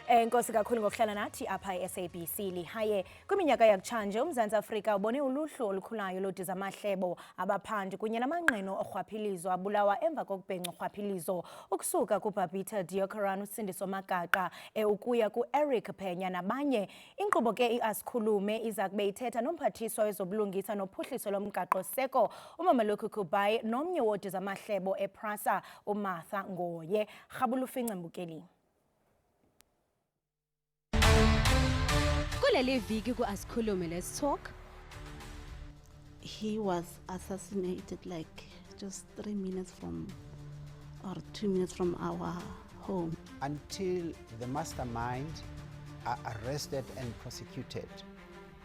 Enkosi kakhulu ngokuhlala nathi apha eSABC lihaye kwiminyaka yakutshanje uMzantsi Afrika ubone uluhlu olukhulayo lodiza amahlebo abaphandi kunye namangqino orhwaphilizo abulawa emva kokubhenca urhwaphilizo ukusuka kuBabita Deokaran, uSindiso Magaqa ukuya kuEric Phenya nabanye. Inkqubo ke iAsikhulume iza kube ithetha nomphathiswa wezobulungisa nophuhliso lomgaqo seko uMameluki Kubayi nomnye wodiza amahlebo ePrasa uMartha Ngoye. Rhabula ufince Mbukeli. Kuleli viki kuAsikhulume, let's talk. He was assassinated like just 3 minutes from, or 2 minutes from our home. Until the mastermind are arrested and prosecuted,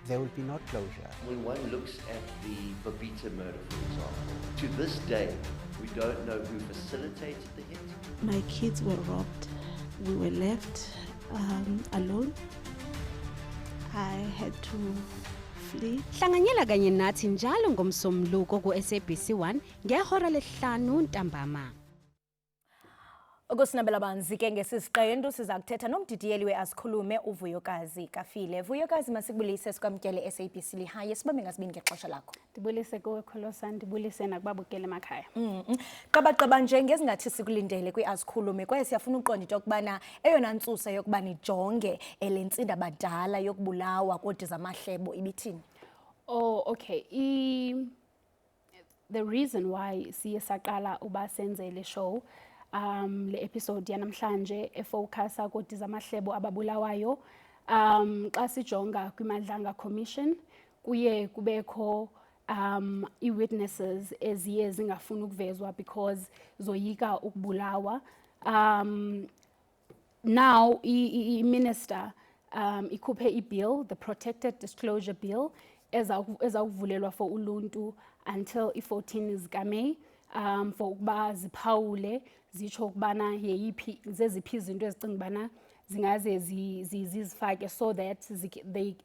there will be no closure. When one looks at the Babita murder, for example, to this day, we don't know who facilitated the hit. My kids were robbed. We were left alone. I had to flee. Hlanganyela kanye nathi njalo ngomsombuluko kuSABC1 ngehora lesihlanu ntambama. Ukusinabela banzi ke ngesisiqendu siza kuthetha nomdidiyeli weAsikhulume uVuyokazi Kafile. Vuyokazi, masikubulise sikwamkele eSABC lihaye sibambe ngasibini ngexesha lakho. Ndibulise kuwe Kholosa, ndibulise nakubabukele emakhaya. Qaba nje ngezingathi sikulindele kwiAsikhulume kwaye siyafuna uqonda into yokubana eyona ntsusa yokuba nijonge elentsinda badala yokubulawa kodiza amahlebo ibithini. Oh, okay. The reason why siye saqala uba senze le show le episode yanamhlanje efocusa kodiza amahlebo ababulawayo xa sijonga kwiMadlanga Commission kuye kubekho i-witnesses eziye zingafuni ukuvezwa because zoyika ukubulawa. Now i-minister ikhuphe i-bill, the Protected Disclosure Bill, ezawuvulelwa for uluntu until i-14 zikaMeyi for ukuba ziphawule zitsho ukubana zeziphi izinto ezicinga ubana zingaze zizifake so that they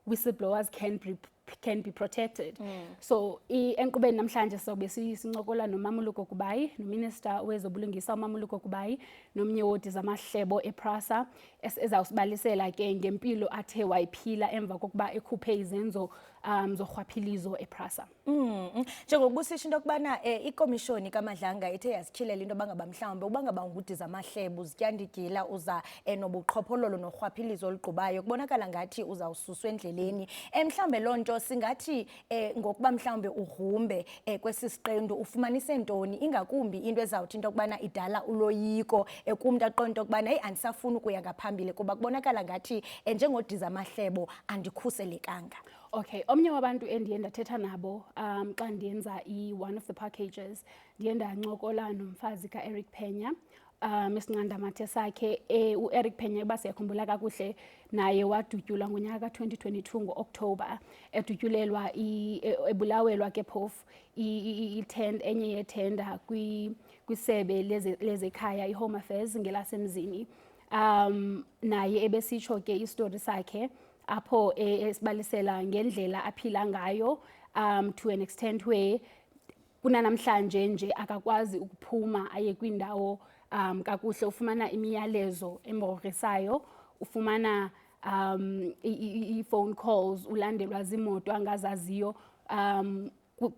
whistleblowers can be protected. So enkqubeni namhlanje sobe sincokola noMameluki Kubayi, noMinister wezobulungisa uMameluki Kubayi, nomnye wodiza amahlebo ePrasa ezawusibalisela ke ngempilo athe wayiphila emva kokuba ekhuphe izenzo zorhwaphilizo ePrasa. Njengokuba usisho into yokubana ikomishoni kaMadlanga ithe yazikhilela into bangaba mhlawumbe ubangaba ngudiza amahlebo uzityandigila uza nobuqhophololo norhwaphilizo oluqubayo kubonakala ngathi uzawususwa endleleni. Mhlawumbe lonto singathi ngokuba mhlawumbe ugrumbe kwesisiqendu ufumanise ntoni ingakumbi into ezawuthi into yokubana idala uloyiko kumuntu aqonda into yokubana hey andisafuna ukuya ngaphambili kuba kubonakala ngathi njengodiza amahlebo andikhuselekanga. Okay, omnye wabantu endiye ndathetha nabo xa ndiyenza one of the packages ndiye ndancokola nomfazi kaEric Phenya isinqandamathe sakhe uEric Phenya uba siyakhumbula kakuhle naye wadutyulwa ngonyaka ka-2022 ngo-October edutyulelwa ebulawelwa ke phofu enye yethenda kwisebe lezekhaya iHome Affairs ngelasemzini. Naye ebesitsho ke istori sakhe apho esibalisela ngendlela aphila ngayo to an extent where kunanamhlanje nje akakwazi ukuphuma aye kwindawo kakuhle ufumana imiyalezo emrhorisayo, ufumana i-phone calls, ulandelwa zimoto angazaziyo,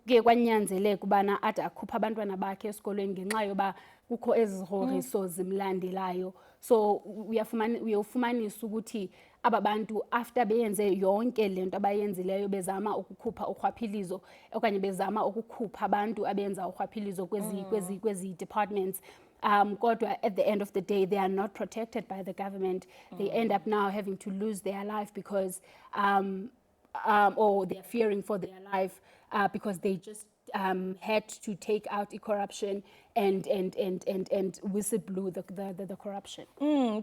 ke kwanyanzeleka ubana ade akhupha abantwana bakhe esikolweni ngenxa yoba kukho ezirhoriso zimlandelayo. So uyafumanisa ukuthi aba bantu after beyenze yonke lento abayenzileyo bezama ukukhupha urhwaphilizo okanye bezama ukukhupha abantu abenza urhwaphilizo kwezi departments, kodwa at the end of the day they are not protected by the government. They end up now having to lose their life because or they're fearing for their life because they just had to take out corruption and whistle-blew the corruption.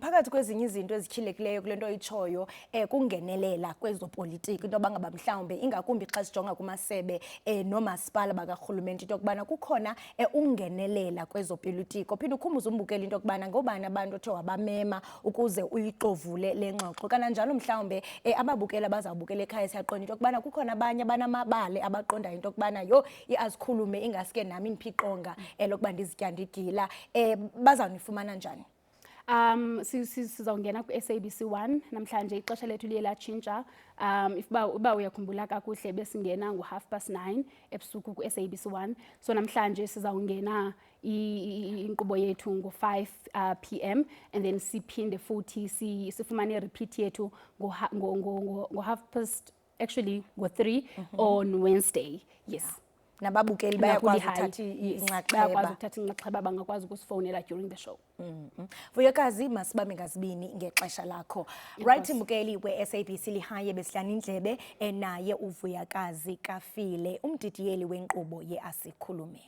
Phakathi kwezinye izinto ezikhilekileyo kule nto itshoyo kungenelela kwezopolitiki into bangaba mhlawumbe ingakumbi xa sijonga kumasebe nomasipala bakarhulumente into yokubana kukhona ungenelela kwezopolitiko. Phinde ukhumbuze umbukeli into yokubana ngobani abantu othe wabamema ukuze uyixovule le ngxoxo kananjalo mhlawumbe ababukela bazawubukela ekhaya siyaqonda into yokubana kukhona abanye abanamabale abaqonda into yokubana yo iAsikhulume ingasike nami niphiqonga lokubana ndizityandigila bazawunifumana njani? Sizawungena ku-SABC 1 namhlanje ixesha lethu liye latshintsha. If uba uyakhumbula kakuhle besingena ngo9:30 ebusuku ku-SABC 1. So namhlanje sizawungena inkqubo yethu ngo5 p.m. and then siphinde futhi sifumane repeat yethu ngo3 on Wednesday. Yes. Nababukeli bayakwazi ukuthatha inxaxheba bangakwazi ukusifowunela during the show. Vuyakazi masibambe ngazibini ngexesha lakho. Right mbukeli we-SABC lihaye besihlani indlebe naye uVuyakazi Kafile umdidiyeli wenkqubo ye-Asikhulume.